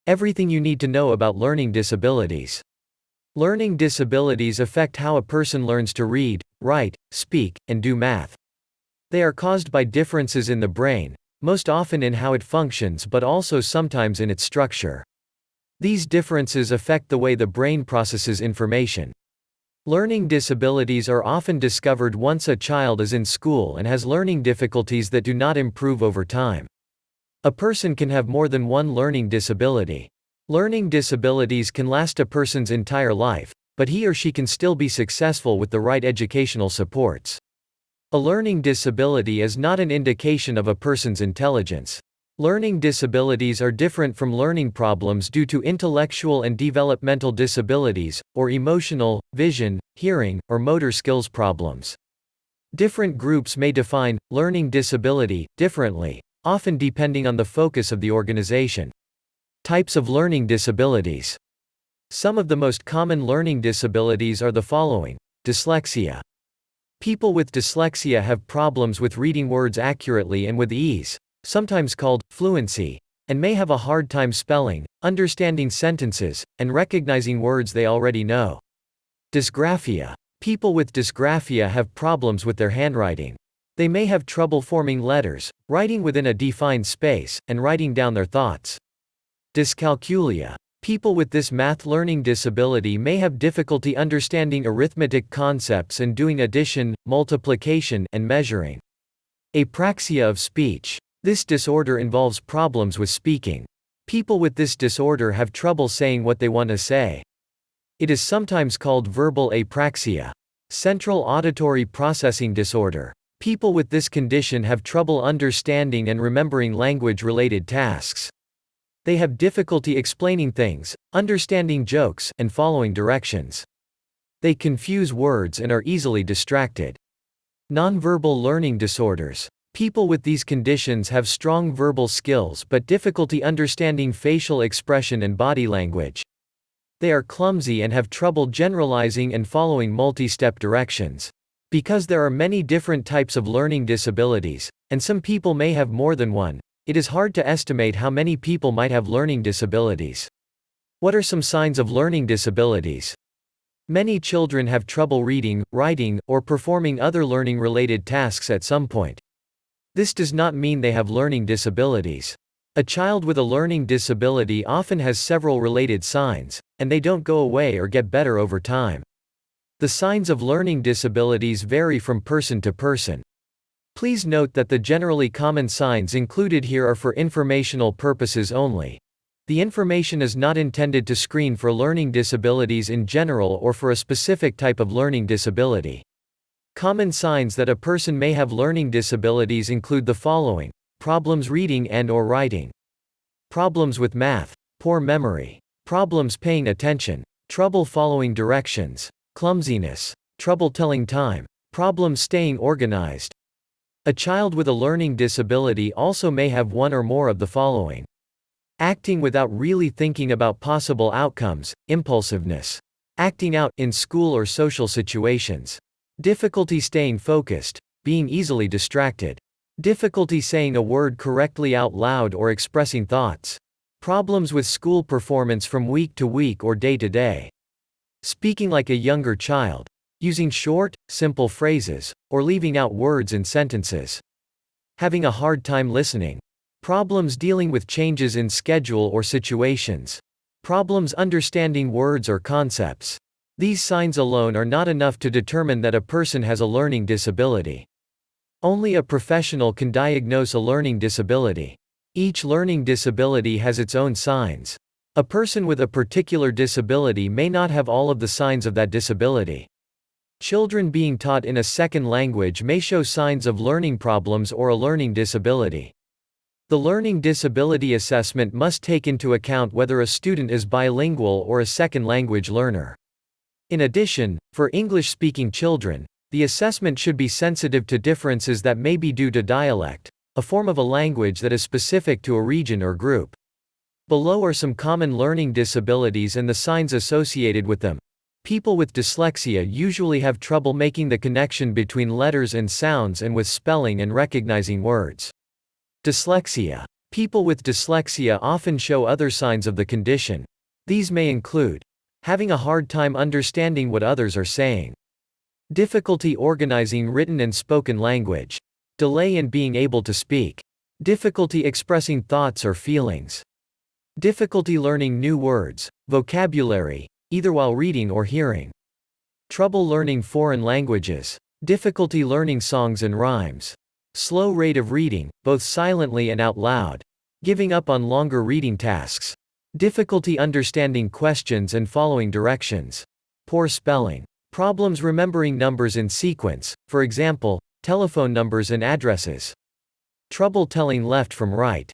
Everything you need to know about learning disabilities. Learning disabilities affect how a person learns to read, write, speak, and do math. They are caused by differences in the brain, most often in how it functions but also sometimes in its structure. These differences affect the way the brain processes information. Learning disabilities are often discovered once a child is in school and has learning difficulties that do not improve over time. A person can have more than one learning disability. Learning disabilities can last a person's entire life, but he or she can still be successful with the right educational supports. A learning disability is not an indication of a person's intelligence. Learning disabilities are different from learning problems due to intellectual and developmental disabilities, or emotional, vision, hearing, or motor skills problems. Different groups may define learning disability differently, often depending on the focus of the organization. Types of learning disabilities. Some of the most common learning disabilities are the following: dyslexia. People with dyslexia have problems with reading words accurately and with ease, sometimes called fluency, and may have a hard time spelling, understanding sentences, and recognizing words they already know. Dysgraphia. People with dysgraphia have problems with their handwriting. They may have trouble forming letters, writing within a defined space, and writing down their thoughts. Dyscalculia. People with this math learning disability may have difficulty understanding arithmetic concepts and doing addition, multiplication, and measuring. Apraxia of speech. This disorder involves problems with speaking. People with this disorder have trouble saying what they want to say. It is sometimes called verbal apraxia. Central auditory processing disorder. People with this condition have trouble understanding and remembering language-related tasks. They have difficulty explaining things, understanding jokes, and following directions. They confuse words and are easily distracted. Nonverbal learning disorders. People with these conditions have strong verbal skills but difficulty understanding facial expression and body language. They are clumsy and have trouble generalizing and following multi-step directions. Because there are many different types of learning disabilities, and some people may have more than one, it is hard to estimate how many people might have learning disabilities. What are some signs of learning disabilities? Many children have trouble reading, writing, or performing other learning-related tasks at some point. This does not mean they have learning disabilities. A child with a learning disability often has several related signs, and they don't go away or get better over time. The signs of learning disabilities vary from person to person. Please note that the generally common signs included here are for informational purposes only. The information is not intended to screen for learning disabilities in general or for a specific type of learning disability. Common signs that a person may have learning disabilities include the following: problems reading and/or writing, problems with math, poor memory, problems paying attention, trouble following directions, clumsiness, trouble telling time, problems staying organized. A child with a learning disability also may have one or more of the following: acting without really thinking about possible outcomes, impulsiveness, acting out in school or social situations, difficulty staying focused, being easily distracted, difficulty saying a word correctly out loud or expressing thoughts, problems with school performance from week to week or day to day, speaking like a younger child, using short, simple phrases, or leaving out words in sentences, having a hard time listening, problems dealing with changes in schedule or situations, problems understanding words or concepts. These signs alone are not enough to determine that a person has a learning disability. Only a professional can diagnose a learning disability. Each learning disability has its own signs. A person with a particular disability may not have all of the signs of that disability. Children being taught in a second language may show signs of learning problems or a learning disability. The learning disability assessment must take into account whether a student is bilingual or a second language learner. In addition, for English-speaking children, the assessment should be sensitive to differences that may be due to dialect, a form of a language that is specific to a region or group. Below are some common learning disabilities and the signs associated with them. People with dyslexia usually have trouble making the connection between letters and sounds and with spelling and recognizing words. Dyslexia. People with dyslexia often show other signs of the condition. These may include having a hard time understanding what others are saying, difficulty organizing written and spoken language, delay in being able to speak, difficulty expressing thoughts or feelings, difficulty learning new words, vocabulary, either while reading or hearing, trouble learning foreign languages, difficulty learning songs and rhymes, slow rate of reading, both silently and out loud, giving up on longer reading tasks, difficulty understanding questions and following directions, poor spelling, problems remembering numbers in sequence, for example, telephone numbers and addresses, trouble telling left from right.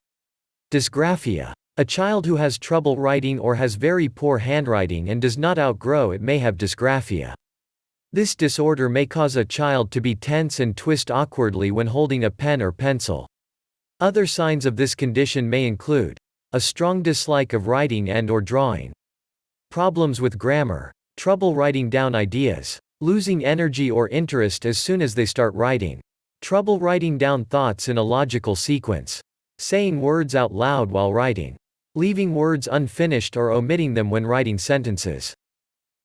Dysgraphia. A child who has trouble writing or has very poor handwriting and does not outgrow it may have dysgraphia. This disorder may cause a child to be tense and twist awkwardly when holding a pen or pencil. Other signs of this condition may include a strong dislike of writing and/or drawing, problems with grammar, trouble writing down ideas, losing energy or interest as soon as they start writing, trouble writing down thoughts in a logical sequence, saying words out loud while writing, leaving words unfinished or omitting them when writing sentences.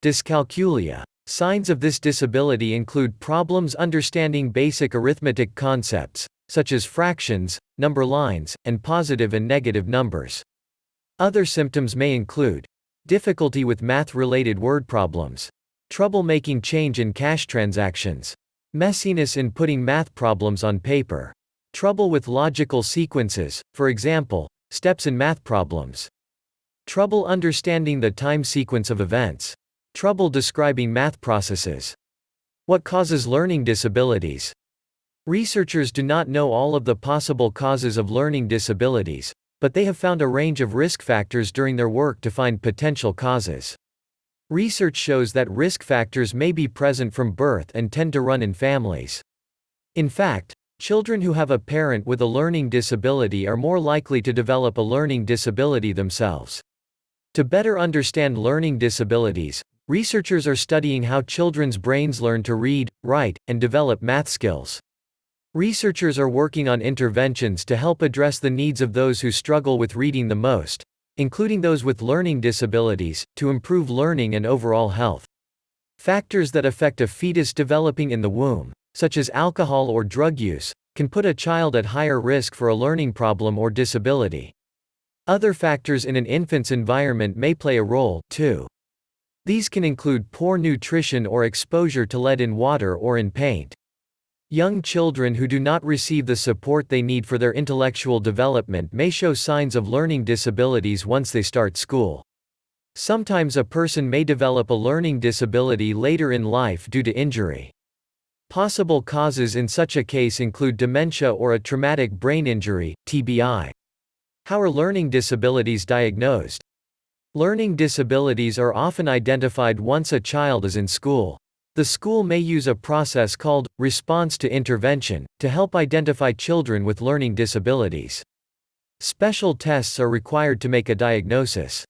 Dyscalculia. Signs of this disability include problems understanding basic arithmetic concepts, such as fractions, number lines, and positive and negative numbers. Other symptoms may include difficulty with math-related word problems, trouble making change in cash transactions, messiness in putting math problems on paper, trouble with logical sequences, for example, steps in math problems, trouble understanding the time sequence of events, trouble describing math processes. What causes learning disabilities? Researchers do not know all of the possible causes of learning disabilities, but they have found a range of risk factors during their work to find potential causes. Research shows that risk factors may be present from birth and tend to run in families. In fact, children who have a parent with a learning disability are more likely to develop a learning disability themselves. To better understand learning disabilities, researchers are studying how children's brains learn to read, write, and develop math skills. Researchers are working on interventions to help address the needs of those who struggle with reading the most, including those with learning disabilities, to improve learning and overall health. Factors that affect a fetus developing in the womb, such as alcohol or drug use, can put a child at higher risk for a learning problem or disability. Other factors in an infant's environment may play a role, too. These can include poor nutrition or exposure to lead in water or in paint. Young children who do not receive the support they need for their intellectual development may show signs of learning disabilities once they start school. Sometimes a person may develop a learning disability later in life due to injury. Possible causes in such a case include dementia or a traumatic brain injury, TBI. How are learning disabilities diagnosed? Learning disabilities are often identified once a child is in school. The school may use a process called response to intervention to help identify children with learning disabilities. Special tests are required to make a diagnosis.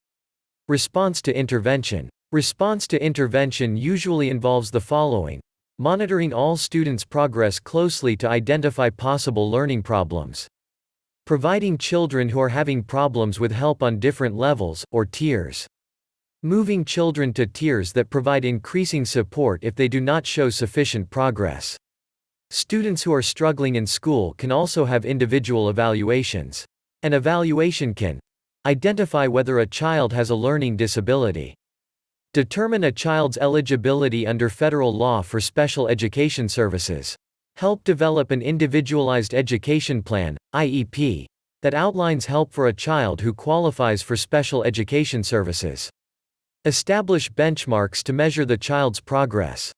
Response to intervention. Response to intervention usually involves the following: monitoring all students' progress closely to identify possible learning problems, providing children who are having problems with help on different levels, or tiers. Moving children to tiers that provide increasing support if they do not show sufficient progress. Students who are struggling in school can also have individual evaluations. An evaluation can identify whether a child has a learning disability, determine a child's eligibility under federal law for special education services, help develop an individualized education plan, IEP, that outlines help for a child who qualifies for special education services. Establish benchmarks to measure the child's progress.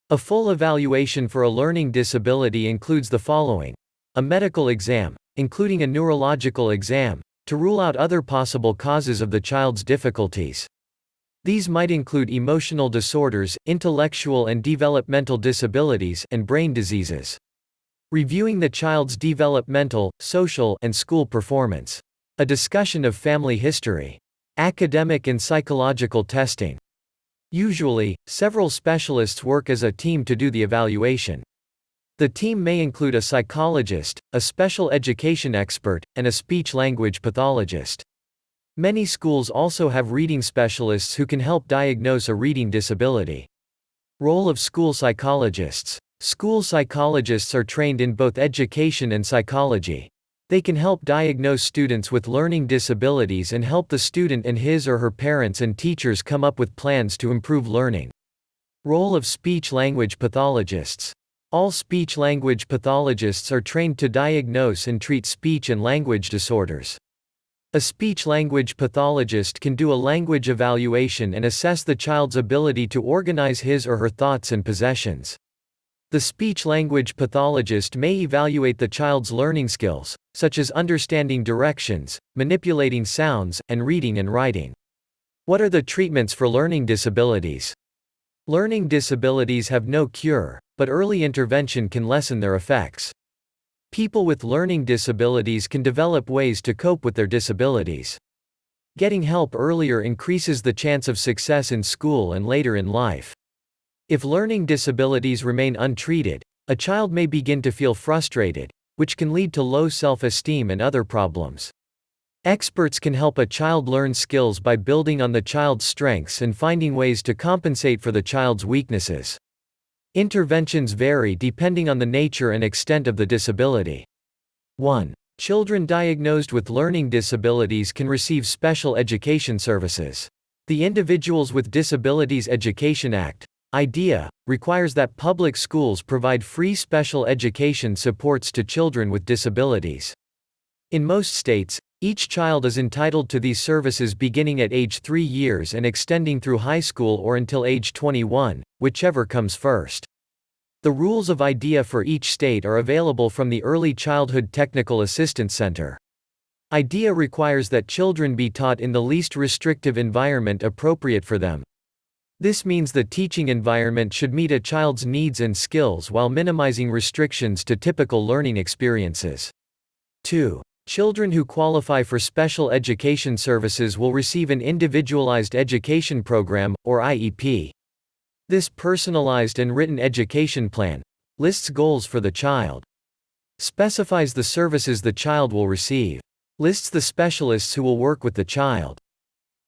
A full evaluation for a learning disability includes the following: a medical exam, including a neurological exam, to rule out other possible causes of the child's difficulties. These might include emotional disorders, intellectual and developmental disabilities, and brain diseases. Reviewing the child's developmental, social, and school performance. A discussion of family history. Academic and psychological testing. Usually, several specialists work as a team to do the evaluation. The team may include a psychologist, a special education expert, and a speech-language pathologist. Many schools also have reading specialists who can help diagnose a reading disability. Role of school psychologists. School psychologists are trained in both education and psychology. They can help diagnose students with learning disabilities and help the student and his or her parents and teachers come up with plans to improve learning. Role of speech-language pathologists. All speech-language pathologists are trained to diagnose and treat speech and language disorders. A speech-language pathologist can do a language evaluation and assess the child's ability to organize his or her thoughts and possessions. The speech-language pathologist may evaluate the child's learning skills, such as understanding directions, manipulating sounds, and reading and writing. What are the treatments for learning disabilities? Learning disabilities have no cure, but early intervention can lessen their effects. People with learning disabilities can develop ways to cope with their disabilities. Getting help earlier increases the chance of success in school and later in life. If learning disabilities remain untreated, a child may begin to feel frustrated, which can lead to low self-esteem and other problems. Experts can help a child learn skills by building on the child's strengths and finding ways to compensate for the child's weaknesses. Interventions vary depending on the nature and extent of the disability. 1. Children diagnosed with learning disabilities can receive special education services. The Individuals with Disabilities Education Act, IDEA, requires that public schools provide free special education supports to children with disabilities. In most states, each child is entitled to these services beginning at age 3 years and extending through high school or until age 21, whichever comes first. The rules of IDEA for each state are available from the Early Childhood Technical Assistance Center. IDEA requires that children be taught in the least restrictive environment appropriate for them. This means the teaching environment should meet a child's needs and skills while minimizing restrictions to typical learning experiences. 2. Children who qualify for special education services will receive an Individualized Education Program, or IEP. This personalized and written education plan lists goals for the child, specifies the services the child will receive, lists the specialists who will work with the child.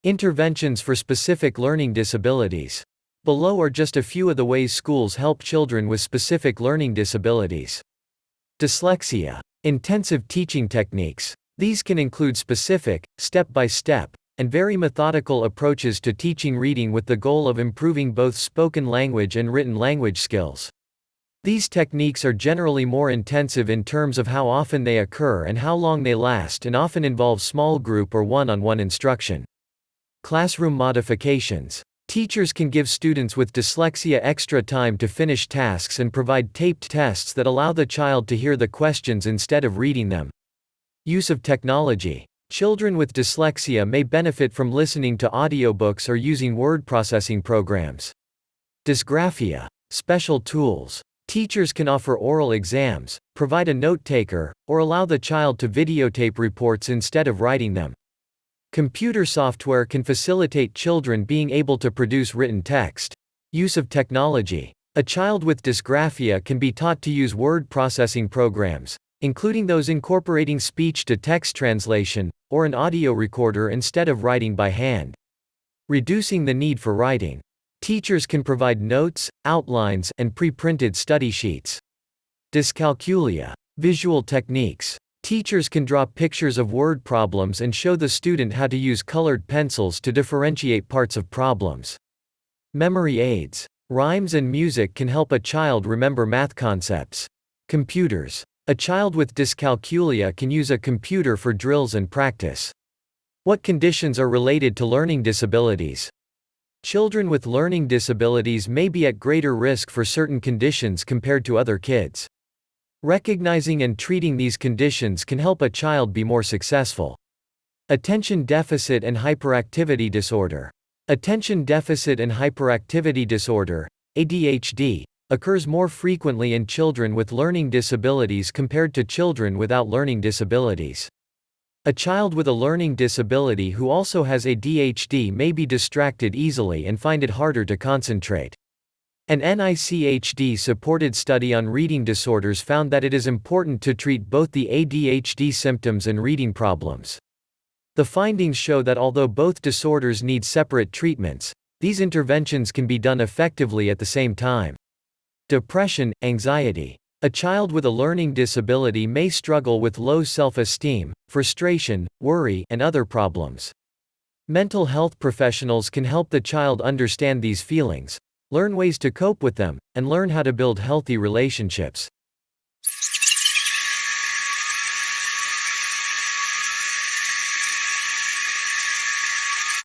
Interventions for specific learning disabilities. Below are just a few of the ways schools help children with specific learning disabilities. Dyslexia. Intensive teaching techniques. These can include specific, step-by-step, and very methodical approaches to teaching reading with the goal of improving both spoken language and written language skills. These techniques are generally more intensive in terms of how often they occur and how long they last, and often involve small group or one-on-one instruction. Classroom modifications. Teachers can give students with dyslexia extra time to finish tasks and provide taped tests that allow the child to hear the questions instead of reading them. Use of technology. Children with dyslexia may benefit from listening to audiobooks or using word processing programs. Dysgraphia. Special tools. Teachers can offer oral exams, provide a note-taker, or allow the child to videotape reports instead of writing them. Computer software can facilitate children being able to produce written text. Use of technology. A child with dysgraphia can be taught to use word processing programs, including those incorporating speech-to-text translation, or an audio recorder instead of writing by hand. Reducing the need for writing. Teachers can provide notes, outlines, and pre-printed study sheets. Dyscalculia. Visual techniques. Teachers can draw pictures of word problems and show the student how to use colored pencils to differentiate parts of problems. Memory aids. Rhymes and music can help a child remember math concepts. Computers. A child with dyscalculia can use a computer for drills and practice. What conditions are related to learning disabilities? Children with learning disabilities may be at greater risk for certain conditions compared to other kids. Recognizing and treating these conditions can help a child be more successful. Attention deficit and hyperactivity disorder. Attention deficit and hyperactivity disorder, ADHD, occurs more frequently in children with learning disabilities compared to children without learning disabilities. A child with a learning disability who also has ADHD may be distracted easily and find it harder to concentrate. An NICHD-supported study on reading disorders found that it is important to treat both the ADHD symptoms and reading problems. The findings show that although both disorders need separate treatments, these interventions can be done effectively at the same time. Depression, anxiety. A child with a learning disability may struggle with low self-esteem, frustration, worry, and other problems. Mental health professionals can help the child understand these feelings, learn ways to cope with them, and learn how to build healthy relationships.